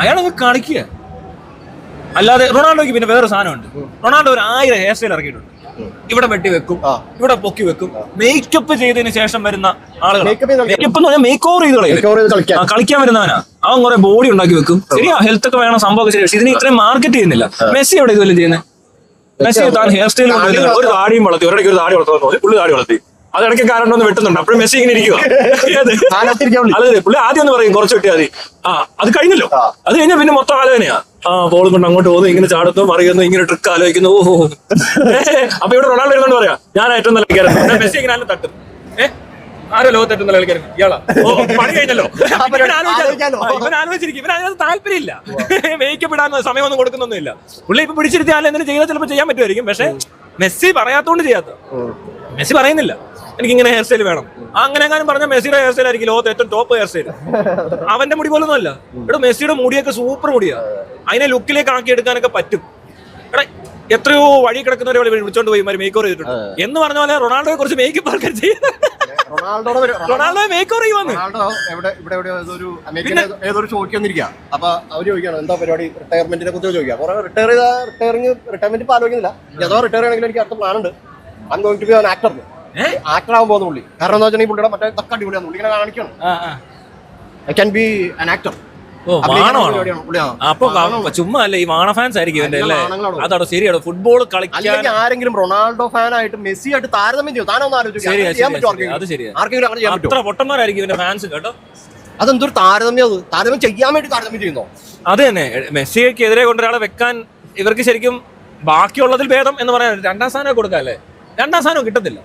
അയാളങ്ങ് കളിക്കുക. അല്ലാതെ റൊണാൾഡോയ്ക്ക് പിന്നെ വേറെ സാധനമുണ്ട്. റൊണാൾഡോ ഒരു 1000 ഹെയർ സ്റ്റൈൽ ഇറക്കിയിട്ടുണ്ട്. ഇവിടെ വെട്ടി വെക്കും, ഇവിടെ പൊക്കി വെക്കും. മേക്കപ്പ് ചെയ്തതിന് ശേഷം വരുന്ന ആളുകൾ, മേക്കപ്പ് എന്ന് പറഞ്ഞാൽ മേക്ക് ഓവർ ചെയ്ത് കളിക്കാൻ വരുന്നവനാ. അവൻ കുറെ ബോഡി ഉണ്ടാക്കി വെക്കും. ശരിയാ, ഹെൽത്ത് ഒക്കെ വേണം, സംഭവം ശരി. പക്ഷെ ഇതിന് ഇത്രയും മാർക്കറ്റ് ചെയ്യുന്നില്ല. മെസ്സി എവിടെ ഇതുവരെ ചെയ്യുന്നത്? മെസ്സി താൻ ഹെയർ സ്റ്റൈൽ ഒരു താടിയും വളർത്തി, ഒരിടയ്ക്ക് ഒരു താടി വളർത്തുന്നു, പുള്ളി താടി വളർത്തി. അത് ഇടയ്ക്ക് കാരണം ഒന്ന് വെട്ടുന്നുണ്ട്. അപ്പോഴും മെസ്സി ഇങ്ങനെ ഇരിക്കുക. അതെ, പുള്ളി ആദ്യം ഒന്ന് പറയും കുറച്ച് വെട്ടിയാൽ മതി. അത് കഴിഞ്ഞല്ലോ. അത് കഴിഞ്ഞാൽ പിന്നെ മൊത്തം ആലോചനയാ. ബോൾ കൊണ്ട് അങ്ങോട്ട് പോകുന്നു, ഇങ്ങനെ ചാടുന്നു, മറിയുന്നു, ഇങ്ങനെ ട്രിക്ക് ആലോചിക്കുന്നു. ഓഹോ. അപ്പൊ ഇവിടെ റൊണാൾഡോ ഇരുന്നോണ്ട് പറയാം, ഞാൻ ഏറ്റവും നല്ല കളിക്കാരൻ. മെസ്സി ഇങ്ങനെ ആരും തട്ടും. ആരോ ലോകത്ത് ഏറ്റവും നല്ല കളിക്കാരൻ ഇയാളാ. പണി കഴിഞ്ഞല്ലോ. ഇവൻ ആലോചിച്ചിരിക്കും. ഇവൻ അതിനകത്ത് താല്പര്യമില്ല. മേക്കപ്പ് ഇടാൻ സമയമൊന്നും കൊടുക്കുന്നൊന്നുമില്ല. പുള്ളി ഇപ്പൊ പിടിച്ചിരുത്തിയാലും എന്തെങ്കിലും ചെയ്താൽ ചിലപ്പോൾ ചെയ്യാൻ പറ്റുമായിരിക്കും. പക്ഷെ മെസ്സി പറയാത്തോണ്ട് ചെയ്യാത്ത. മെസ്സി പറയുന്നില്ല എനിക്ക് ഇങ്ങനെ ഹെയർ സ്റ്റൈൽ വേണം. അങ്ങനെ എങ്ങാനും പറഞ്ഞാൽ മെസ്സിയുടെ ഹെയർ സ്റ്റൈൽ ആയിരിക്കും ലോകത്ത് ഏറ്റവും ടോപ്പ് ഹെയർ സ്റ്റൈൽ. അവന്റെ മുടി പോലൊന്നും അല്ല. ഇവിടെ മെസ്സിയുടെ മുടിയൊക്കെ സൂപ്പർ മുടിയാ. അതിനെ ലുക്കിലേക്ക് ആക്കി എടുക്കാനൊക്കെ പറ്റും. എടാ എത്രയോ വഴി കിടക്കുന്നവരെ വിളിച്ചോണ്ട് പോയി മേക്ക് ഓവർ ചെയ്തിട്ടുണ്ട് എന്ന് പറഞ്ഞ പോലെ റൊണാൾഡോയെ കുറിച്ച് മേക്കപ്പ് ആൾക്കാർ ചെയ്യുന്നത്. റൊണാൾഡോ മേക്ക് ഓവർ ചെയ്യുവാന്ന്. ഏതൊരു ഷോയ്ക്ക് വന്നിരിക്കുക. അപ്പൊ അവര് ചോദിക്കണം എന്താ പരിപാടി, റിട്ടയർമെന്റിനെ കുറിച്ച് ചോദിക്കാം. റിട്ടയർമെന്റ് ആലോചിക്കുന്നില്ല. ഏതോ റിട്ടയർ ആണെങ്കിൽ എനിക്ക് അടുത്ത പ്ലാൻ ഉണ്ട്. I'm going to be an actor. Actor ആവാൻ പോകുന്ന പുള്ളി. കാരണം എന്താ വെച്ചാൽ പുള്ളിയുടെ മറ്റേ തക്ക അടിപൊളിയാണ്. പുള്ളി ഇങ്ങനെ കാണിക്കണം. I can be an actor. അപ്പൊ ചുമ്മാ അല്ലേ ഈ വാണ ഫാൻസ് ആയിരിക്കും ഇവന്റെ അല്ലേ? അതാണോ ശരിയാണോ? ഫുട്ബോൾ കളിക്കാൻ ആരെങ്കിലും റൊണാൾഡോ ഫാൻ ആയിട്ട് മെസ്സി ആയിട്ട് താരതമ്യം ചെയ്യും. താനൊന്നും ആലോചിക്കും. അത് ശരിയാ. അത്ര പൊട്ടന്മാരായിരിക്കും ഇവന്റെ ഫാൻസ് കേട്ടോ. അതെന്തൊരു താരതമ്യം. അത് താരതമ്യം ചെയ്യാൻ വേണ്ടി താരതമ്യം ചെയ്യുന്നോ? അത് തന്നെ. മെസ്സിക്ക് എതിരെ കൊണ്ടൊരാളെ വെക്കാൻ ഇവർക്ക് ശരിക്കും ബാക്കിയുള്ളതിൽ ഭേദം എന്ന് പറയാൻ 2ാം സ്ഥാനം കൊടുക്കാം അല്ലേ? 2ാം സ്ഥാനം കിട്ടത്തില്ല.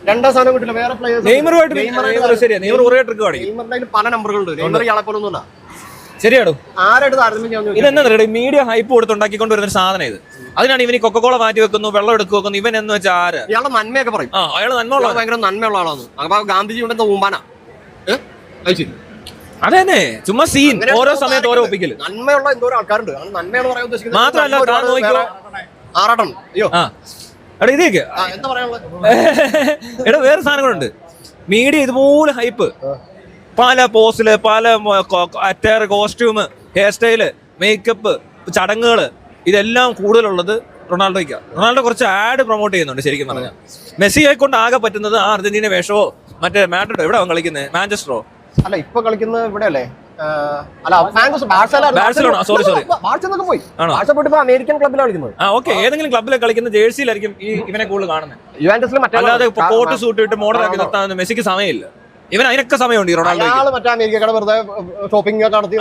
2ാം സ്ഥാനം കിട്ടില്ല. വേറെ പ്ലേയേഴ്സ് പല നമ്പറുകളുണ്ട്. നെയ്മർ ഇയാളെ പോലൊന്നുമില്ല. ശരിയാടോ. ആരായിട്ട് താരതമ്യം ചെയ്യാൻ? ഇതെന്താ മീഡിയ ഹൈപ്പ് കൊടുത്തുണ്ടാക്കിക്കൊണ്ട് വരുന്ന ഒരു സാധനം ഇത്. അതിനാണ് ഇവന് കൊക്കക്കോള മാറ്റി വെക്കുന്നു, വെള്ളം എടുക്കുക വെക്കുന്നു. ഇവൻ എന്ന് വെച്ചാൽ ആര്? ഇയാളെ നന്മയൊക്കെ പറയും. അയാള് നന്മയുള്ള ഭയങ്കര നന്മയുള്ള ആളാണ്. അപ്പൊ ഗാന്ധിജി ഉണ്ടെന്ന് ഊമ്പാനാ. അതന്നെ ചുമ്മാ സീൻ. ഓരോ സമയത്ത് ഓരോ ഒപ്പിക്കല്. നന്മയുള്ള എന്തോരം ആൾക്കാരുണ്ട്. നന്മയെന്ന് പറയാൻ ഉദ്ദേശിക്കുന്നത് മാത്രമല്ല ആറാട്ടം. അയ്യോ എടാ ഇതേക്ക് എടാ വേറെ സാധനങ്ങളുണ്ട്. മീഡിയ ഇതുപോലെ ഹൈപ്പ്. പല പോസ്റ്റില്, പല attire, costume, hair style, makeup, ചടങ്ങുകള്, ഇതെല്ലാം കൂടുതലുള്ളത് റൊണാൾഡോയ്ക്കാണ്. റൊണാൾഡോ കുറച്ച് ആഡ് പ്രൊമോട്ട് ചെയ്യുന്നുണ്ട് ശരിക്കും പറഞ്ഞാൽ. മെസ്സിയെ കൊണ്ട് ആകെ പറ്റുന്നത് ആ അർജന്റീന വേഷമോ മറ്റേ മാഡ്രിഡോ എവിടെ അവൻ കളിക്കുന്നത്? മാഞ്ചസ്റ്ററോ? അല്ല ഇപ്പൊ കളിക്കുന്നത് ഇവിടെ അല്ലേ? അമേരിക്കൻ ക്ലബ്ബിലാണ് കളിക്കുന്നത്. ഏതെങ്കിലും ക്ലബ്ബിലെ കളിക്കുന്ന ജേഴ്സിയിലായിരിക്കും ഇവനെ കൂടുതൽ കാണുന്നത്. അല്ലാതെ കോട്ട് സൂട്ട് ഇട്ട് മോഡലാക്കി നിർത്താൻ മെസ്സിക്ക് സമയമില്ല. ഇവൻ അതിനൊക്കെ സമയമുണ്ട്. ഈ റൊണാൾഡോ മറ്റേ അമേരിക്കയുടെ വെറുതെ ഷോപ്പിംഗ് നടത്തി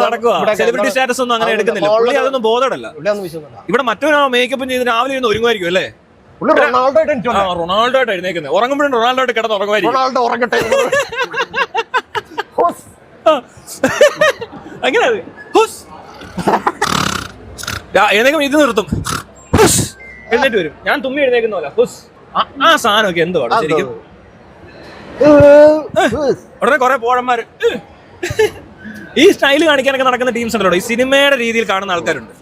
നടക്കുക. സെലിബ്രിറ്റി സ്റ്റാറ്റസ് ഒന്നും അങ്ങനെ എടുക്കുന്നില്ല. പുള്ളി അതൊന്നും ബോധമല്ല. ഇവിടെ മറ്റൊരു മേക്കപ്പ് ചെയ്ത് രാവിലെ ഇരുന്ന് ഒരുങ്ങുമായിരിക്കും അല്ലേ? റൊണാൾഡോ ആയിട്ട് എഴുന്നേക്കുന്നത്. ഉറങ്ങുമ്പോഴും റൊണാൾഡോ ആയിട്ട് കിടന്ന് ഉറങ്ങുമായിരിക്കും. റൊണാൾഡോ ഉറങ്ങട്ടെ. അങ്ങനെ ഏതെങ്കിലും ഇത് നിർത്തും, എഴുന്നേറ്റ് വരും. ഞാൻ തുമ്മി എഴുന്നേക്കുന്ന പോലെ ആ സാധനമൊക്കെ എന്തുവാണ് ശരിക്കും? ഉടനെ കുറെ പോഴന്മാര് ഈ സ്റ്റൈല് കാണിക്കാനൊക്കെ നടക്കുന്ന ടീംസ് ഉണ്ടല്ലോ. ഈ സിനിമയുടെ രീതിയിൽ കാണുന്ന ആൾക്കാരുണ്ട്.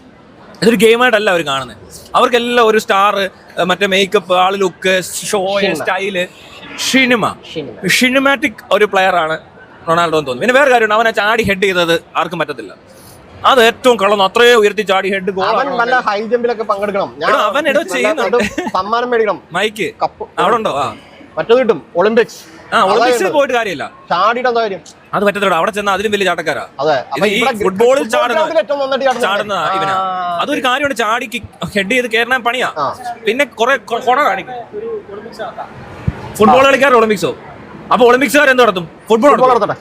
ഇതൊരു ഗെയിമായിട്ടല്ല അവർ കാണുന്നത്. അവർക്കെല്ലാം ഒരു സ്റ്റാർ, മറ്റേ മേക്കപ്പ്, ആള് ലുക്ക്, ഷോ, സ്റ്റൈല്, സിനിമാറ്റിക് ഒരു പ്ലെയർ ആണ് റൊണാൾഡോ എന്ന് തോന്നുന്നു. പിന്നെ വേറെ കാര്യമുണ്ട്, അവനെ ചാടി ഹെഡ് ചെയ്തത് ആർക്കും പറ്റത്തില്ല. അത് ഏറ്റവും കളന്നു. അത്രയോ ഉയർത്തി ചാടി ഹെഡ് ഗോൾ. ഹൈ ജമ്പിലൊക്കെ പങ്കെടുക്കണം. അവൻ എടോ ചെയ്യുന്നുണ്ട്. സമ്മാനം മേടിക്കണം. മൈക്ക് അവിടെ ഉണ്ടോ? മറ്റേത് കിട്ടും. ഒളിമ്പിക്സ്. ഒളിമ്പിക്സിൽ പോയിട്ട് കാര്യമില്ല. ചാടിയിട്ട് എന്താ കാര്യം? അത് പറ്റത്തില്ല. അവിടെ ചെന്നാൽ അതിലും വലിയ ചാട്ടക്കാരാ. ഫുട്ബോളിൽ ചാടുന്ന ഇവനാ. അതൊരു കാര്യമാണ്. ചാടി ഹെഡ് ചെയ്ത് കയറാൻ പണിയാ. പിന്നെ കുറെ കൊണ കാണിക്കും. ഫുട്ബോൾ കളിക്കാർ ഒളിമ്പിക്സോ? അപ്പൊ ഒളിമ്പിക്സുകാർ എന്ത് നടത്തും? ഫുട്ബോൾ നടത്തട്ടെ.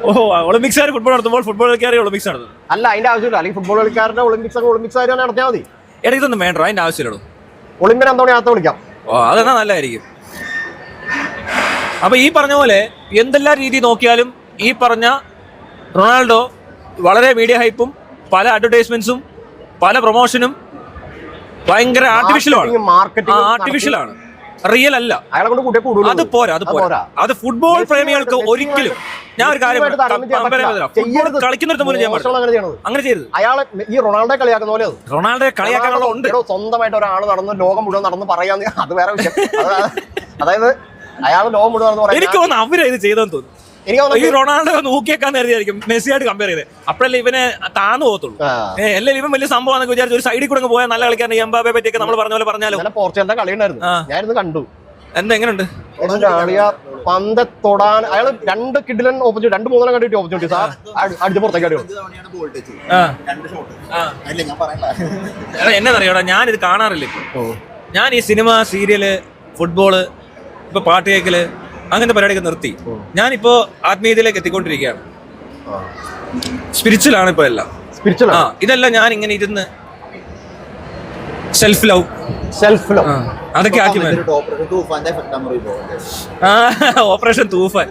ഓഹോ, ഒളിമ്പിക്സുകാർ ഫുട്ബോൾ നടത്തുമ്പോൾ ഫുട്ബോൾ കളിക്കാരെ ഒളിമ്പിക്സ് നടത്തും. അല്ല, അതിന്റെ ആവശ്യമില്ല. അല്ലെങ്കിൽ ഫുട്ബോൾ കളിക്കാരുടെ ഒളിമ്പിക്സുകാർ നടത്തിയാൽ മതി. എടാ ഇതൊന്നും വേണ്ട, അതിന്റെ ആവശ്യമില്ലടോ. ഒളിമ്പിയൻ അന്തോണിയാത്ത വിളിക്കാം. അതെന്നാ നല്ലതായിരിക്കും. അപ്പൊ ഈ പറഞ്ഞ പോലെ എന്തെല്ലാം രീതി നോക്കിയാലും ഈ പറഞ്ഞ റൊണാൾഡോ വളരെ മീഡിയ ഹൈപ്പും പല അഡ്വർടൈസ്മെന്റ്സും പല പ്രൊമോഷനും ഭയങ്കര ആർട്ടിഫിഷ്യലാണ്, റിയൽ അല്ല. അത് പോരാ. അത് ഫുട്ബോൾ പ്രേമികൾക്ക് ഒരിക്കലും ഞാൻ ഒരു കാര്യം കളിക്കുന്നിടത്ത് പോലും ചെയ്യാൻ പാടില്ല. അങ്ങനെ ചെയ്തത് അയാളെ ഈ റൊണാൾഡോ കളിയാക്കുന്ന പോലെ റൊണാൾഡോയെ കളിയാക്കാനുള്ള ഉണ്ട്. സ്വന്തമായിട്ട് ഒരാൾ നടന്ന് ലോകം മുഴുവൻ നടന്ന് പറയാന്ന് അത് വേറെ വിഷയം. അതായത് അയാൾ ലോകം മുഴുവൻ എനിക്ക് തോന്നുന്നു അവരാ ഇത് ചെയ്തെന്ന് തോന്നുന്നു. ഈ റൊണാൾഡോ നോക്കിയേക്കാന്ന് കരുതിയായിരിക്കും മെസ്സിയായിട്ട് കമ്പയർ ചെയ്ത്. അപ്പോഴല്ലേ ഇവനെ താന്നു പോകത്തുള്ളൂ. അല്ലെങ്കിൽ ഇവൻ വലിയ സംഭവമാണെന്ന് വിചാരിച്ചു ഒരു സൈഡിൽ കൂടെ പോയാൽ നല്ല കളിക്കാൻ എംബാപ്പയെ പറ്റിയൊക്കെ നമ്മൾ പറഞ്ഞ പോലെ പറഞ്ഞാലോ. പോർച്ചുഗലിന്റെ കളി ഉണ്ടായിരുന്നു, ഞാനിന്ന് കണ്ടു. എന്താ എങ്ങനെയുണ്ട് പന്ത് തൊടാൻ അയാൾ 2 കിഡിലൻ ഓപ്പർച്യൂണിറ്റി 2-3 കണ്ടിട്ട് ഓപ്പർച്യൂണിറ്റി അടിച്ച് പുറത്തേക്ക് അടിയോ. എന്നറിയോടാ, ഞാനിത് കാണാറില്ല ഇപ്പൊ. ഞാൻ ഈ സിനിമ, സീരിയല്, ഫുട്ബോള്, ഇപ്പൊ പാട്ട് കേക്കല്, അങ്ങനത്തെ പരിപാടിയൊക്കെ നിർത്തി. ഞാനിപ്പോ ആത്മീയതയിലേക്ക് എത്തിക്കൊണ്ടിരിക്കുകയാണ്. സ്പിരിച്വൽ ആണ് ഇപ്പൊ എല്ലാം. ഇതെല്ലാം ഞാൻ ഇങ്ങനെ ഇരുന്ന് സെൽഫ് ലവ് അതൊക്കെ ആക്കി. ഓപ്പറേഷൻ തൂഫാൻ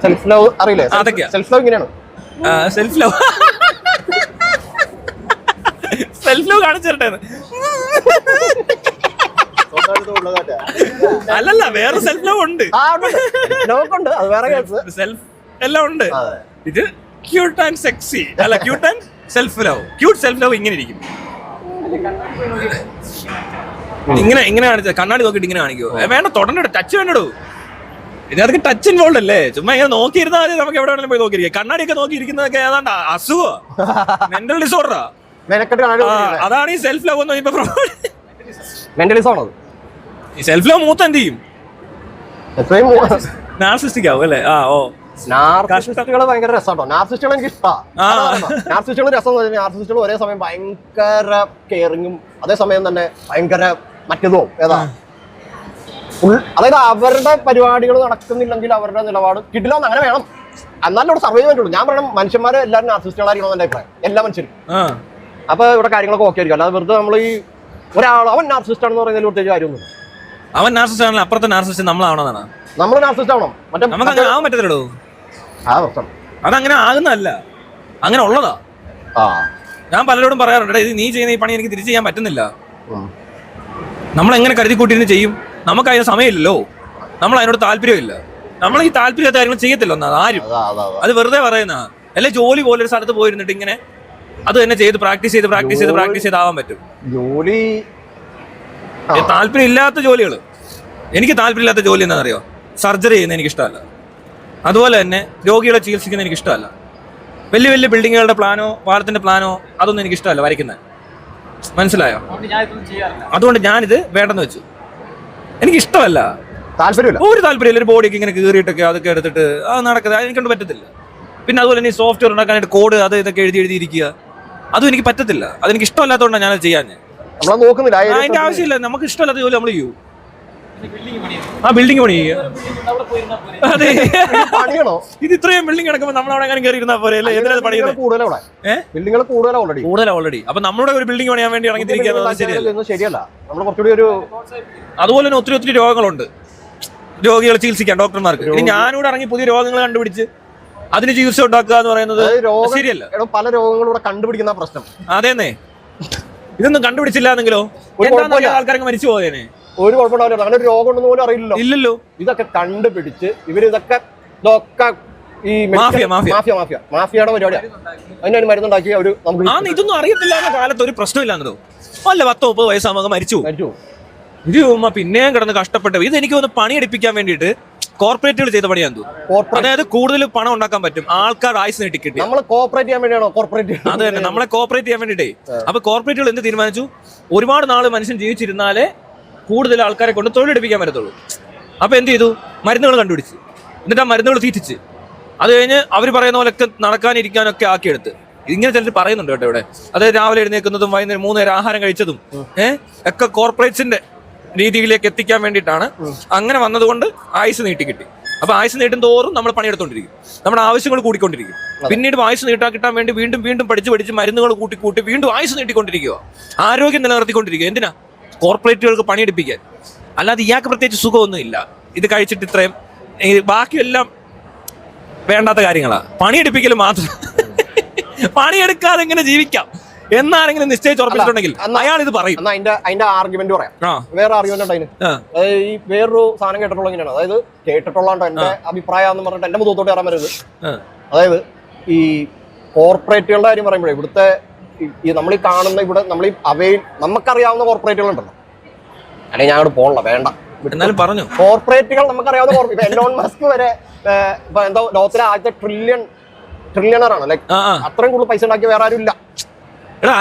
സെൽഫ് ലവ് അറിയില്ലേ? അതൊക്കെയാ സെൽഫ് ലവ് ഇങ്ങനെയാണ്. സെൽഫ് ലവ് സെൽഫ് ലവ് കാണിച്ചിട്ടെ. അല്ലല്ല, വേറെ സെൽഫ് ലവ് ഉണ്ട്. സെൽഫ് എല്ലാം ഉണ്ട്. ഇത് ക്യൂട്ട് ആൻഡ് സെക്സി അല്ല, cute and self love. Cute self love ഇങ്ങനെ ഇരിക്കും, ഇങ്ങനെ കാണിച്ച കണ്ണാടി നോക്കിയിട്ട് ഇങ്ങനെ കാണിക്കുമോ? വേണ്ട, തൊടണ്ടോ, ടച്ച് വേണ്ടോ. ഇതിനകത്ത് ടച്ച് ഇൻവോൾവ് അല്ലേ? ചുമ്മാ ഇങ്ങനെ നോക്കിയിരുന്നാൽ നമുക്ക് എവിടെ വേണമെങ്കിലും പോയി നോക്കിയിരിക്കാം. കണ്ണാടിയൊക്കെ നോക്കിയിരിക്കുന്നതൊക്കെ ഏതാണ്ട് അസുഖ, മെന്റൽ ഡിസോർഡറാ. അതാണ് ഈ സെൽഫ് ലവ് എന്ന് ഈ സെൽഫ് ലവ് മൂത്ത് എന്ത് ചെയ്യും? നാർസിസ്റ്റിക് ആവും അല്ലേ? നാർസിസ്റ്റുകൾ ഭയങ്കര രസമാട്ടോ. നാർസിസ്റ്റുകൾ എനിക്ക് ഇഷ്ടമാണ്. നാർസിസ്റ്റുകൾ രസം എന്ന് പറഞ്ഞാൽ നാർസിസ്റ്റുകൾ ഒരേ സമയം ഭയങ്കര കെയറിങ്ങും അതേസമയം തന്നെ ഭയങ്കര മറ്റേതോ ഏതാ. അതായത് അവരുടെ പരിപാടികൾ നടക്കുന്നില്ലെങ്കിൽ അവരുടെ നിലപാട് കിട്ടില്ല. അങ്ങനെ വേണം, എന്നാലും ഇവിടെ സർവൈവ് പറ്റുള്ളൂ. ഞാൻ പറയണം, മനുഷ്യന്മാരെ എല്ലാവരും നാർസിസ്റ്റുകളായിരിക്കണം എന്റെ അഭിപ്രായം, എല്ലാ മനുഷ്യരും. അപ്പൊ ഇവിടെ കാര്യങ്ങളൊക്കെ ഓക്കെ ആയിരിക്കും. അല്ലാതെ വെറുതെ നമ്മൾ ഈ ഒരാൾ അവൻ നാർസിസ്റ്റ് ആണെന്ന് പറയുന്നതിൽ പ്രത്യേകിച്ച് കാര്യമൊന്നുമില്ല. അവൻ നാർസിസ്റ്റ് ആണല്ലോ, അപ്പുറത്തെ നാർസിസ്റ്റ് നമ്മളാവണമെന്നാണ്. നമ്മൾ നാർസിസ്റ്റ് ആവണം, മറ്റേ നമുക്ക് അങ്ങനെ ആവാൻ പറ്റത്തില്ലടോ. അതങ്ങനെ ആകുന്നതല്ല, അങ്ങനെ ഉള്ളതാ. ഞാൻ പലരോടും പറയാറുണ്ട്, ഇത് നീ ചെയ്യുന്ന ഈ പണി എനിക്ക് തിരിച്ചു ചെയ്യാൻ പറ്റുന്നില്ല. നമ്മളെങ്ങനെ കരുതി കൂട്ടിയിരുന്ന് ചെയ്യും? നമുക്ക് അതിന് സമയമില്ലല്ലോ, നമ്മൾ അതിനോട് താല്പര്യമില്ല. നമ്മൾ ഈ താല്പര്യത്തെ കാര്യങ്ങൾ ചെയ്യത്തില്ല ഒന്നാ ആരും. അത് വെറുതെ പറയുന്ന അല്ലെ. ജോലി പോലെ ഒരു സ്ഥലത്ത് പോയിരുന്നിട്ട് ഇങ്ങനെ അത് തന്നെ ചെയ്ത് പ്രാക്ടീസ് ചെയ്താവാൻ പറ്റും. ജോലി താല്പര്യം ഇല്ലാത്ത ജോലികൾ, എനിക്ക് താല്പര്യമില്ലാത്ത ജോലി എന്താണെന്നറിയോ? സർജറി ചെയ്യുന്നത് എനിക്ക് ഇഷ്ടമല്ല. അതുപോലെ തന്നെ രോഗികളെ ചികിത്സിക്കുന്നത് എനിക്ക് ഇഷ്ടമല്ല. വലിയ വലിയ ബിൽഡിങ്ങുകളുടെ പ്ലാനോ പാലത്തിന്റെ പ്ലാനോ അതൊന്നും എനിക്ക് ഇഷ്ടമല്ല വരയ്ക്കുന്നത്. മനസ്സിലായോ? അതുകൊണ്ട് ഞാനിത് വേണ്ടെന്ന് വെച്ചു. എനിക്ക് ഇഷ്ടമല്ല, താല്പര്യമില്ല, ഒരു താല്പര്യമില്ല. ഒരു ബോഡിക്ക് ഇങ്ങനെ കീറിയിട്ടൊക്കെ അതൊക്കെ എടുത്തിട്ട് അത് നടക്കുന്നത് എനിക്കൊണ്ട് പറ്റത്തില്ല. പിന്നെ അതുപോലെ തന്നെ ഈ സോഫ്റ്റ്വെയർ ഉണ്ടാക്കാനായിട്ട് കോഡ് അത് ഇതൊക്കെ എഴുതിയിരിക്കുക, അതും എനിക്ക് പറ്റത്തില്ല. അതെനിക്ക് ഇഷ്ടമല്ലാത്തതുകൊണ്ടാണ് ഞാനത് ചെയ്യാൻ. അതിന്റെ ആവശ്യമില്ല. നമുക്ക് ഇഷ്ടമല്ലാത്ത ജോലി നമ്മൾ ചെയ്യൂ. ബിൽഡിംഗ് പണി ചെയ്യുക. അതെ, ഇത് ഇത്രയും ബിൽഡിംഗ് കിടക്കുമ്പോൾ നമ്മൾ അവിടെ അങ്ങനെ കയറി ഇരുന്നാ പോലെ കൂടുതൽ ഓൾറെഡി. അപ്പൊ നമ്മുടെ ഒരു ബിൽഡിംഗ് പണിയാൻ വേണ്ടി ഇറങ്ങിത്തിരിക്കുന്നത് ശരിയല്ല. അതുപോലെ തന്നെ ഒത്തിരി രോഗങ്ങളുണ്ട്, രോഗികളെ ചികിത്സിക്കാൻ ഡോക്ടർമാർക്ക്. ഇനി ഞാനിവിടെ ഇറങ്ങി പുതിയ രോഗങ്ങൾ കണ്ടുപിടിച്ച് അതിന് ചികിത്സ ഉണ്ടാക്കുക എന്ന് പറയുന്നത് ശരിയല്ല. പല രോഗങ്ങളൂടെ കണ്ടുപിടിക്കുന്ന പ്രശ്നം അതേന്നേ. ഇതൊന്നും കണ്ടുപിടിച്ചില്ല എന്നെങ്കിലോ ആൾക്കാരൊക്കെ മരിച്ചു പോയേനെ. ഒരു കുഴപ്പമുണ്ടാവില്ല. അങ്ങനെ ഒരു രോഗം ഉണ്ടെന്ന് പോലും അറിയില്ലല്ലോ. ഇല്ലല്ലോ. ഇതൊക്കെ കണ്ടുപിടിച്ച് ഇതൊക്കെ ഈ മാഫിയയുടെ പരിപാടിയാണ്. അതിനൊരു മരുന്നുണ്ടാക്കി അവര് നമുക്ക് ഇതൊന്നും അറിയത്തില്ല. കാലത്ത് ഒരു പ്രശ്നമില്ലാന്നോ. അല്ല 10-30 വയസ്സാകുമ്പോൾ മരിച്ചു. ഇത് പിന്നെയും കിടന്ന് കഷ്ടപ്പെട്ടു. ഇത് എനിക്ക് ഒന്ന് പണിയെടുപ്പിക്കാൻ വേണ്ടിയിട്ട് കോർപ്പറേറ്റുകൾ ചെയ്ത പണിയാൻ തോന്നുന്നു. അതായത് കൂടുതൽ പണം ഉണ്ടാക്കാൻ പറ്റും, ആൾക്കാർ ആയുസ് നീട്ടി കിട്ടി. നമ്മളെ കോർപ്പറേറ്റ് ചെയ്യാൻ വേണ്ടിയാണോ? അത് തന്നെ, നമ്മളെ കോർപ്പറേറ്റ് ചെയ്യാൻ വേണ്ടിട്ടേ. അപ്പൊ കോർപ്പറേറ്റുകൾ എന്ത് തീരുമാനിച്ചു? ഒരുപാട് നാള് മനുഷ്യൻ ജീവിച്ചിരുന്നാലേ കൂടുതൽ ആൾക്കാരെ കൊണ്ട് തൊഴിലെടുപ്പിക്കാൻ പറ്റത്തുള്ളൂ. അപ്പൊ എന്ത് ചെയ്തു? മരുന്നുകൾ കണ്ടുപിടിച്ച്, എന്നിട്ട് ആ മരുന്നുകൾ തീറ്റിച്ച്, അത് കഴിഞ്ഞ് അവർ പറയുന്ന പോലൊക്കെ നടക്കാനിരിക്കാനൊക്കെ ആക്കിയെടുത്ത്. ഇങ്ങനെ ചിലർ പറയുന്നുണ്ട് കേട്ടോ ഇവിടെ. അതായത് രാവിലെ എഴുന്നേൽക്കുന്നതും വൈകുന്നേരം 3 നേരം ആഹാരം കഴിച്ചതും ഒക്കെ കോർപ്പറേറ്റ്സിന്റെ രീതിയിലേക്ക് എത്തിക്കാൻ വേണ്ടിയിട്ടാണ്. അങ്ങനെ വന്നതുകൊണ്ട് ആയുസ് നീട്ടി കിട്ടി. അപ്പൊ ആയുസ് നീട്ടും തോറും നമ്മൾ പണിയെടുത്തോണ്ടിരിക്കും, നമ്മുടെ ആവശ്യങ്ങൾ കൂടിക്കൊണ്ടിരിക്കും. പിന്നീട് ആയുസ് നീട്ടാൻ കിട്ടാൻ വേണ്ടി വീണ്ടും പഠിച്ച് മരുന്നുകൾ കൂട്ടി വീണ്ടും ആയുസ് നീട്ടിക്കൊണ്ടിരിക്കുക, ആരോഗ്യം നിലനിർത്തിക്കൊണ്ടിരിക്കുക. എന്തിനാ? കോർപ്പറേറ്റുകൾക്ക് പണിയെടുപ്പിക്കാൻ. അല്ലാതെ ഇയാൾക്ക് പ്രത്യേകിച്ച് സുഖമൊന്നും ഇല്ല. ഇത് കഴിച്ചിട്ട് ഇത്രയും, ബാക്കിയെല്ലാം വേണ്ടാത്ത കാര്യങ്ങളാ. പണിയെടുപ്പിക്കൽ മാത്രം. പണിയെടുക്കാതെ എങ്ങനെ ജീവിക്കാം എന്നാരെങ്കിലും നിശ്ചയിച്ച് ഉറപ്പിച്ചിട്ടുണ്ടെങ്കിൽ അയാൾ ഇത് പറയും. അതിന്റെ ആർഗ്യുമെന്റ് പറയാം. വേറെ ആർഗ്യുമെന്റ് ഉണ്ട് അതിന്. ഈ വേറൊരു സാധനം കേട്ടിട്ടുള്ള ഇങ്ങനെയാണ്. അതായത് കേട്ടിട്ടുള്ളതാണ്ടോ എന്റെ അഭിപ്രായം എന്ന് പറഞ്ഞിട്ട് എന്റെ മുഖത്തോട്ട് കയറാൻ വരരുത്. അതായത് ഈ കോർപ്പറേറ്റുകളുടെ കാര്യം പറയുമ്പോഴേ, ഇവിടുത്തെ ഈ നമ്മൾ ഈ കാണുന്ന ഇവിടെ നമ്മൾ ഈ നമുക്കറിയാവുന്ന കോർപ്പറേറ്റുകൾ ഉണ്ടല്ലോ, അല്ലെങ്കിൽ ഞാൻ അവിടെ പോകണില്ല, വേണ്ട, എന്നാലും പറഞ്ഞു കോർപ്പറേറ്റുകൾ നമുക്കറിയാവുന്ന എലോൺ മസ്ക് വരെ എന്തോ ലോകത്തിലെ ആദ്യത്തെ ട്രില്യണറാണ്. ലൈക് അത്രയും കൂടുതൽ പൈസ ഉണ്ടാക്കിയ വേറെ ആരും ഇല്ല.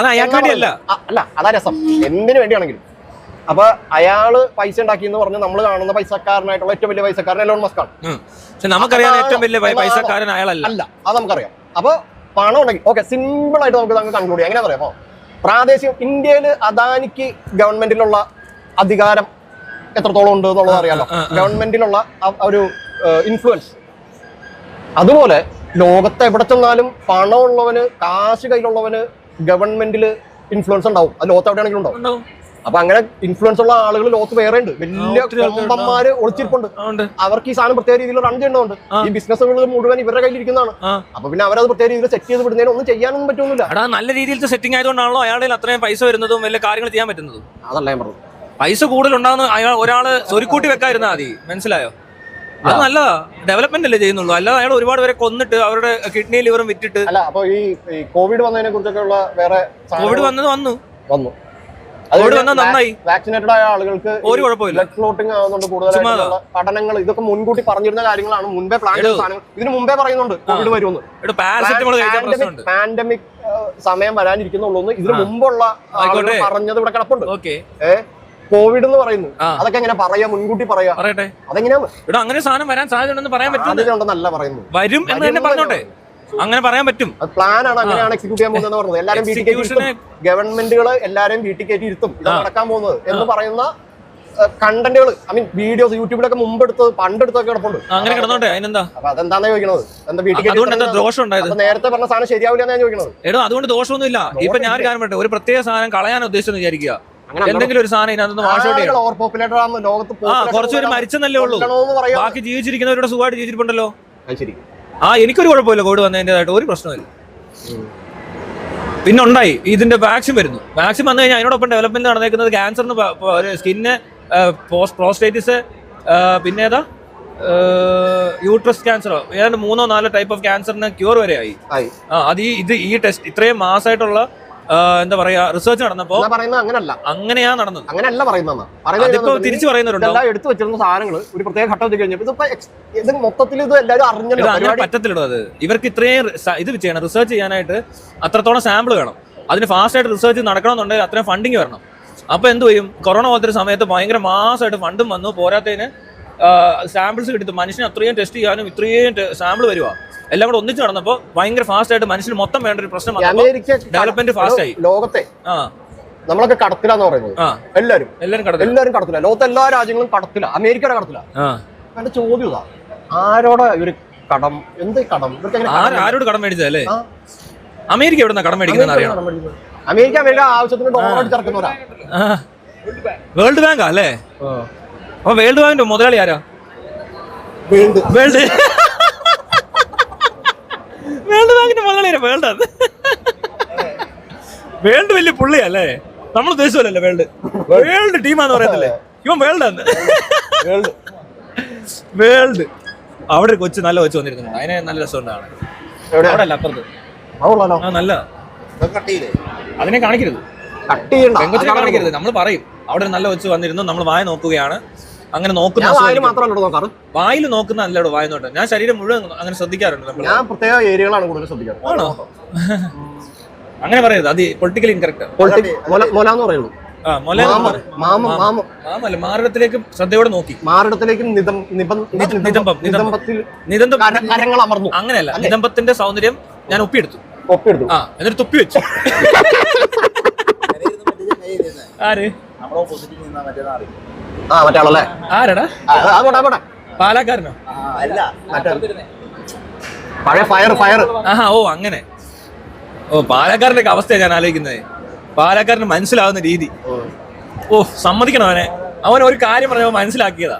അല്ല, അതാ രസം, എന്തിനു വേണ്ടിയാണെങ്കിലും. അപ്പൊ അയാള് പൈസ ഉണ്ടാക്കി എന്ന് പറഞ്ഞ് നമ്മൾ കാണുന്ന പൈസക്കാരനായിട്ടുള്ള ഏറ്റവും വലിയ പൈസക്കാരൻ എലോൺ മസ്ക് ആണ്. നമുക്കറിയാം ഏറ്റവും വലിയ പൈസക്കാരൻ അയാളല്ല. അത് നമുക്കറിയാം. അപ്പൊ പണം ഉണ്ടെങ്കിൽ ഓക്കെ, സിമ്പിൾ ആയിട്ട് നമുക്ക് കൺക്ലൂഡ് ചെയ്യാം. എങ്ങനെ പറയാം, അപ്പൊ പ്രാദേശിക ഇന്ത്യയില് അദാനിക്ക് ഗവൺമെന്റിലുള്ള അധികാരം എത്രത്തോളം ഉണ്ട് എന്നുള്ളത് അറിയാലോ, ഗവൺമെന്റിലുള്ള ഒരു ഇൻഫ്ലുവൻസ്. അതുപോലെ ലോകത്ത് എവിടെ ചെന്നാലും പണമുള്ളവന്, കാശ് കയ്യിലുള്ളവന് ഗവൺമെന്റില് ഇൻഫ്ലുവൻസ് ഉണ്ടാവും. അത് ലോകത്ത് എവിടെയാണെങ്കിലും ഉണ്ടാവും. അപ്പൊ അങ്ങനെ ഇൻഫ്ലുവൻസ് ഉള്ള ആളുകൾ ലോകത്ത് വേറെ ഉണ്ട്. വലിയ കൊമ്പന്മാര് ഒളിച്ചിരിപ്പുണ്ട്. അവർക്ക് ഈ സാധനം പ്രത്യേക രീതിയിൽ റൺ ചെയ്യേണ്ടതുണ്ട്. ഈ ബിസിനസ്സുകൾ മുഴുവൻ ഇവരുടെ കയ്യിലിരിക്കുന്നതാണ്. അപ്പൊ പിന്നെ അവരത് പ്രത്യേക രീതിയിൽ സെറ്റ് ചെയ്ത് വിടുന്നതിന് ഒന്നും ചെയ്യാനൊന്നും പറ്റുന്നില്ല. നല്ല രീതിയിലത്തെ സെറ്റിംഗ് ആയതുകൊണ്ടാണല്ലോ അയാളുടെ അത്രയും പൈസ വരുന്നതും വലിയ കാര്യങ്ങൾ ചെയ്യാൻ പറ്റുന്നതും. അതല്ല ഞാൻ പറഞ്ഞത്. പൈസ കൂടുതൽ ഉണ്ടാകുന്ന ഒരാള് സ്വരുക്കൂട്ടി വെക്കാതിരുന്നാ മതി. മനസ്സിലായോ? അത് നല്ലതാ, ഡെവലപ്മെന്റ് അല്ലേ ചെയ്യുന്നുള്ളൂ. അല്ലാതെ അയാൾ ഒരുപാട് പേരെ കൊന്നിട്ട് അവരുടെ കിഡ്നി ലിവറും വിറ്റിട്ട്. അല്ല, അപ്പൊ ഈ കോവിഡ് വന്നതിനെ കുറിച്ചൊക്കെ വേറെ കോവിഡ് വന്നു നന്നായി. വാക്സിനേറ്റഡ് ആയ ആളുകൾക്ക് ഒരു കുഴപ്പമില്ല. ബ്ലഡ് ക്ലോട്ടിംഗ് ആവുന്നുണ്ട്. കൂടുതലായിട്ടുള്ള പഠനങ്ങൾ ഇതൊക്കെ മുൻകൂട്ടി പറഞ്ഞിരുന്ന കാര്യങ്ങളാണ്. മുൻപേ പ്ലാൻ ചെയ്ത സാധനങ്ങൾ ഇതിന് മുമ്പേ പറയുന്നുണ്ട് കോവിഡ് വരുമെന്ന്. പാൻഡമിക് സമയം വരാനിരിക്കുന്നുള്ളൂ എന്ന് ഇതിന് മുമ്പുള്ള ആളുകൾ പറഞ്ഞത് ഇവിടെ കിടപ്പുണ്ട്. കോവിഡ് എന്ന് പറയുന്നു, അതൊക്കെ എങ്ങനെ പറയാ, മുൻകൂട്ടി പറയാ, അതെങ്ങനെയാണ്? അങ്ങനെ സാധനം വരാൻ സാധ്യതയുണ്ടെന്ന് പറയാൻ പറ്റുന്നുണ്ടെന്നല്ല പറയുന്നു. വരും എന്ന് തന്നെ പറഞ്ഞോട്ടെ, അങ്ങനെ പറയാൻ പറ്റും. പ്ലാനാണ്, അങ്ങനെയാണ് എക്സിക്യൂട്ട് ചെയ്യാൻ പോകുന്നത് പറഞ്ഞത്. എല്ലാരും വീട്ടിൽ കയറ്റി, ഗവൺമെന്റുകൾ എല്ലാരും വീട്ടിൽ കയറ്റി ഇരുത്തും, ഇത് നടക്കാൻ പോകുന്നത് എന്ന് പറയുന്ന കണ്ടന്റുകൾ, ഐ മീൻ വീഡിയോസ് യൂട്യൂബിലൊക്കെ പണ്ടെടുത്തൊക്കെ കിടപ്പുണ്ട്. അങ്ങനെ കിടന്നോട്ടെ, അതിനെന്താ? അപ്പൊ അതെന്താണെന്ന് ചോദിക്കുന്നത്. എന്താ വീട്ടിൽ നേരത്തെ പറഞ്ഞ സാധനം ശരിയാവില്ല ഞാൻ ചോദിക്കുന്നത്. എടോ, അതുകൊണ്ട് ദോഷമൊന്നുമില്ല. ഇപ്പൊ ഞാൻ കാര്യം പറയട്ടെ, ഒരു പ്രത്യേക സാധനം കളയാൻ ഉദ്ദേശിച്ചെന്ന് വിചാരിക്കുക, എന്തെങ്കിലും ഒരു സാധനം ഇതിനകത്ത് കുറച്ചുപേര് മരിച്ചെന്നല്ലേ ഉള്ളൂ, ബാക്കി ജീവിച്ചിരിക്കുന്നവരുടെ സുഖമായിട്ട് ജീവിച്ചിട്ടുണ്ടല്ലോ. എനിക്കൊരു കുഴപ്പമില്ല കോവിഡ് വന്നതിൻ്റെതായിട്ട് ഒരു പ്രശ്നമില്ല. പിന്നെ ഉണ്ടായി ഇതിന്റെ വാക്സിൻ വരുന്നു. വാക്സിൻ വന്നു കഴിഞ്ഞാൽ അതിനോടൊപ്പം ഡെവലപ്മെന്റ് നടന്നേക്കുന്നത് ക്യാൻസറിന്, സ്കിന്ന്, പ്രോസ്റ്റേറ്റിസ്, പിന്നെ ഏതാ യൂട്രസ് ക്യാൻസറോ ഏതാണ്ട് 3-4 ടൈപ്പ് ഓഫ് ക്യാൻസറിന് ക്യൂർ വരെ ആയി. അത് ഈ ടെസ്റ്റ് ഇത്രയും മാസമായിട്ടുള്ള എന്താ പറയാ റിസർച്ച് നടന്നപ്പോ അങ്ങനെയാ നടന്നത്. അങ്ങനെയല്ല പറയുന്നത്, അതിപ്പോ തിരിച്ചു പറയുന്നവരുണ്ടോ? എടുത്തു വെച്ചിരുന്ന സാധനങ്ങൾ ഒരു പ്രത്യേക ഘട്ടത്തിൽ കഴിഞ്ഞപ്പോൾ ഇത് മൊത്തത്തിൽ ഇത് എല്ലാവരും അറിഞ്ഞല്ലോ. അങ്ങനെ പറ്റത്തില്ലടോ. അത് ഇവർക്ക് ഇത്രയും ഇത് ചെയ്യണം, റിസർച്ച് ചെയ്യാനായിട്ട് അത്രത്തോളം സാമ്പിൾ വേണം. അതിന് ഫാസ്റ്റ് ആയിട്ട് റിസർച്ച് നടക്കണമെന്നുണ്ടെങ്കിൽ അത്രയും ഫണ്ടിങ് വരണം. അപ്പൊ എന്ത് ചെയ്യും, കൊറോണ പോലത്തെ സമയത്ത് ഭയങ്കര മാസമായിട്ട് ഫണ്ടും വന്നു, പോരാത്തതിന് സാമ്പിൾസ് കിട്ടും. മനുഷ്യനെ അത്രയും ടെസ്റ്റ് ചെയ്യാനും ഇത്രയും സാമ്പിൾ വരുവാ. എല്ലാം കൂടെ ഒന്നിച്ച് നടന്നപ്പോ ഭയങ്കര ഫാസ്റ്റ് ആയിട്ട് മനുഷ്യന് മൊത്തം വേണ്ട ഒരു പ്രശ്നം, ഡെവലപ്മെന്റ് ഫാസ്റ്റ് ആയി. ലോകത്തെ നമ്മളൊക്കെ കടത്തിലാന്ന് പറയുന്നത്, എല്ലാരും കടത്തില്ല. ലോകത്തെ എല്ലാ രാജ്യങ്ങളും കടത്തില്ല, അമേരിക്കയുടെ കടത്തില്ല. എന്റെ ചോദ്യം ഇതാ, ആരോടാ ഇവര് കടം, എന്ത് കടം? ആരോട് കടം മേടിച്ചതല്ലേ? അമേരിക്ക എവിടെ കടം മേടിക്കുന്ന അറിയണം. അമേരിക്ക ആവശ്യത്തിന് ഡോളർ അടിച്ചിറക്കുന്നവരാ. വേൾഡ് ബാങ്ക് അല്ലേ? അപ്പൊ വേൾഡ് ബാങ്കിന്റെ മുതലാളി ആരാ? വേൾഡ് ബാങ്കിന്റെ മുതലാളി വേൾഡ് വലിയ പുള്ളിയല്ലേ? നമ്മൾ ഉദ്ദേശിച്ചല്ലേ വേൾഡ് ടീമാന്ന് പറയത്തില്ലേ? ഇവൻ വേൾഡ് അവിടെ ഒരു കൊച്ചു നല്ല കൊച്ചു വന്നിരുന്നു, അതിനെ നല്ല രസമുണ്ടാണ്. അവിടെ അല്ല, അപ്പുറത്ത് നല്ല അതിനെ കാണിക്കരുത്, പെങ്കൊച്ചിനെ കാണിക്കരുത്. നമ്മൾ പറയും അവിടെ ഒരു നല്ല കൊച്ചു വന്നിരുന്നു, നമ്മൾ വായ നോക്കുകയാണ്. അങ്ങനെ നോക്കുന്ന വായിൽ നോക്കുന്ന അല്ലടോ വായ നോട്ടം. ഞാൻ ശരീരം മുഴുവൻ അങ്ങനെ ശ്രദ്ധിക്കാറുണ്ട്. ഞാൻ പ്രത്യേക ഏരിയകളാണ് കൂടുതൽ ശ്രദ്ധിക്കാറ്. ആണോ? അങ്ങനെ പറയരുത്, അത് പൊളിറ്റിക്കലി ഇൻകറക്റ്റ്. മാറിടത്തിലേക്ക് ശ്രദ്ധയോടെ നോക്കി, അങ്ങനെയല്ല, നിതംബത്തിന്റെ സൗന്ദര്യം ഞാൻ ഒപ്പിയെടുത്തു. എന്നിട്ട് തുപ്പി വെച്ചു. ആര്? ആരടാ? പാലക്കാരനോ? ഓ അങ്ങനെ. ഓ, പാലക്കാരന്റെ ഒക്കെ അവസ്ഥയാണ് ഞാൻ ആലോചിക്കുന്നത്. പാലക്കാരന് മനസ്സിലാവുന്ന രീതി, സമ്മതിക്കണം അവനെ. അവൻ ഒരു കാര്യം പറഞ്ഞപ്പോൾ മനസ്സിലാക്കിയതാ.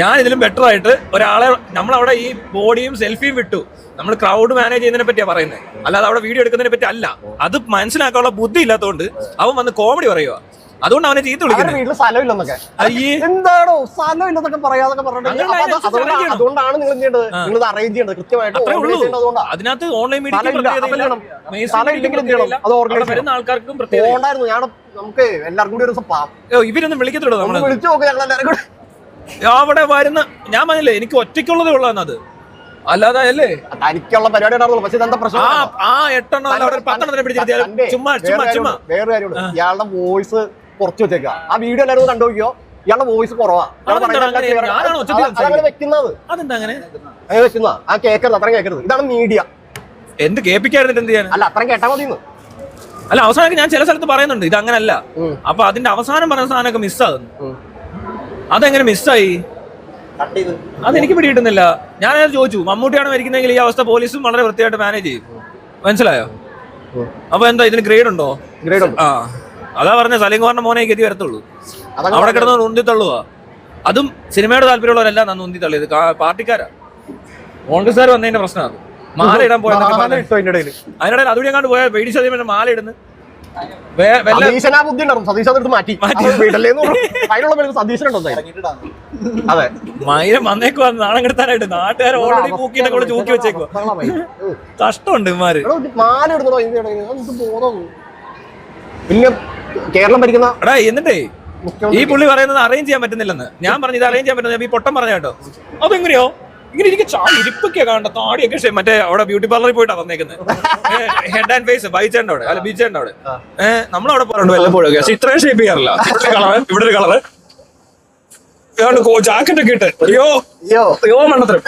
ഞാൻ ഇതിലും ബെറ്റർ ആയിട്ട് ഒരാളെ, നമ്മളവിടെ ഈ ബോഡിയും സെൽഫിയും വിട്ടു, നമ്മൾ ക്രൗഡ് മാനേജ് ചെയ്യുന്നതിനെ പറ്റിയാ പറയുന്നത്, അല്ലാതെ അവിടെ വീഡിയോ എടുക്കുന്നതിനെ പറ്റി അല്ല. അത് മനസ്സിലാക്കാനുള്ള ബുദ്ധി ഇല്ലാത്തതുകൊണ്ട് അവൻ വന്ന് കോമഡി പറയുക. അതുകൊണ്ട് അവനെ ചീത്ത വിളിക്കുന്നത്. എന്താണോ സ്ഥലം ഇല്ലെന്നൊക്കെ പറയാതൊക്കെ അതുകൊണ്ടാണ് നിങ്ങൾ ചെയ്യേണ്ടത്, നിങ്ങൾ അറേഞ്ച് ചെയ്യേണ്ടത് കൃത്യമായിട്ട്. അതിനകത്ത് ഓൺലൈൻ മീഡിയ ആൾക്കാർക്കും നമുക്ക് എല്ലാവർക്കും കൂടി ഒരു ദിവസം ഇവരൊന്നും വിളിക്കത്തുള്ളൂ. നമ്മൾ വിളിച്ചു നോക്കുക, ഞങ്ങൾ എല്ലാവരും കൂടെ അവിടെ വരുന്ന ഞാൻ പറഞ്ഞില്ലേ എനിക്ക് ഒറ്റയ്ക്കുള്ളതേ ഉള്ളൂ എന്നത്, അല്ലാതെ അല്ലേ തനിക്കുള്ള പരിപാടി ഉണ്ടാവുള്ളൂ. പക്ഷെ ഇതെന്താ പ്രശ്നം? ആ 8 എണ്ണം അവിടെ 10 എണ്ണത്തിനെ പിടിച്ചിരുത്തിയാലും ചുമ്മാ വേറെ കാര്യമുണ്ട്. ഇയാളുടെ വോയിസ് കുറച്ച് വെച്ചേക്ക. ആ വീഡിയോ എല്ലാവരും കണ്ടു നോക്കിയോ, ഇയാളുടെ വോയിസ് കുറവാ. വെക്കുന്നത് അതെന്താ അങ്ങനെ വെക്കുന്ന ആ കേക്കരുത്, അത്രയും കേക്കരുത്. ഇതാണ് മീഡിയ. എന്ത് കേൾപ്പിക്കായിരുന്നു എന്ത് ചെയ്യാൻ? അല്ല അത്രയും കേട്ടാ മതി. അല്ല അവസാനം ഞാൻ ചില സ്ഥലത്ത് പറയുന്നുണ്ട് ഇത് അങ്ങനല്ല, അപ്പൊ അതിന്റെ അവസാനം പറഞ്ഞ സാധനമൊക്കെ മിസ്സാകുന്നു. അതെങ്ങനെ മിസ്സായി അതെനിക്ക് പിടികിട്ടുന്നില്ല. ഞാനത് ചോദിച്ചു, മമ്മൂട്ടിയാണ് മരിക്കുന്നെങ്കിൽ ഈ അവസ്ഥ പോലീസും വളരെ വൃത്തിയായിട്ട് മാനേജ് ചെയ്യും, മനസ്സിലായോ? അപ്പൊ എന്താ ഇതിന് ഗ്രേഡ് ഉണ്ടോ? ഗ്രേഡ് ഉണ്ട്. ആ അതാ പറഞ്ഞ സലീംകുമാറിന്റെ മോനെ ഗതി വരത്തുള്ളൂ. അവിടെ കിടന്ന് ഉന്തി തള്ളുക. അതും സിനിമയുടെ താല്പര്യമുള്ളവരെല്ലാം നന്ന് ഉന്തി തള്ളിയത് പാർട്ടിക്കാരാ. കോൺഗ്രസ്സുകാർ വന്നതിന്റെ പ്രശ്നമാണ്. മാല ഇടാൻ പോയത് അതിനിടയിൽ അതുകൂടി അങ്ങോട്ട് പോയാൽ പേടിച്ചതിന് മാല ഇടുന്നു. അതെ മയിലും വന്നേക്കുവാ നാണം കെടുത്താനായിട്ട്. നാട്ടുകാർ ഓൾറെഡി പൂക്കിന്റെ കൂടെ ചൂക്കി വെച്ചേക്കുവാ. കഷ്ടമുണ്ട് ഇമാര്. പിന്നെ കേരളം ഭരിക്കുന്ന എടാ എന്നിട്ടേ ഈ പുള്ളി പറയുന്നത് അറേഞ്ച് ചെയ്യാൻ പറ്റുന്നില്ലെന്ന്. ഞാൻ പറഞ്ഞു ഇത് അറേഞ്ച് ചെയ്യാൻ പറ്റുന്നത്. ഈ പൊട്ടം പറഞ്ഞ കേട്ടോ. അതെങ്ങനെയോ ഇങ്ങനെ എനിക്ക് ഇരിപ്പൊക്കെ കാണണ്ട, താടിയൊക്കെ മറ്റേ അവിടെ ബ്യൂട്ടി പാർലറിൽ പോയിട്ടാ വന്നേക്കുന്നത്. ഹെഡ് ആൻഡ് ഫേസ് ബൈച്ചേണ്ട അവിടെ, അല്ല ബീച്ചേണ്ട അവിടെ. നമ്മളവിടെ പോലുണ്ട് വല്ലപ്പോഴൊക്കെ. പക്ഷെ ഇത്രയും ഷേപ്പ് ചെയ്യാറില്ല. ഇവിടെ ഒരു കളറ് ജാക്കറ്റ് ഒക്കെ ഇട്ട് അയ്യോ മണ്ണത്തരം.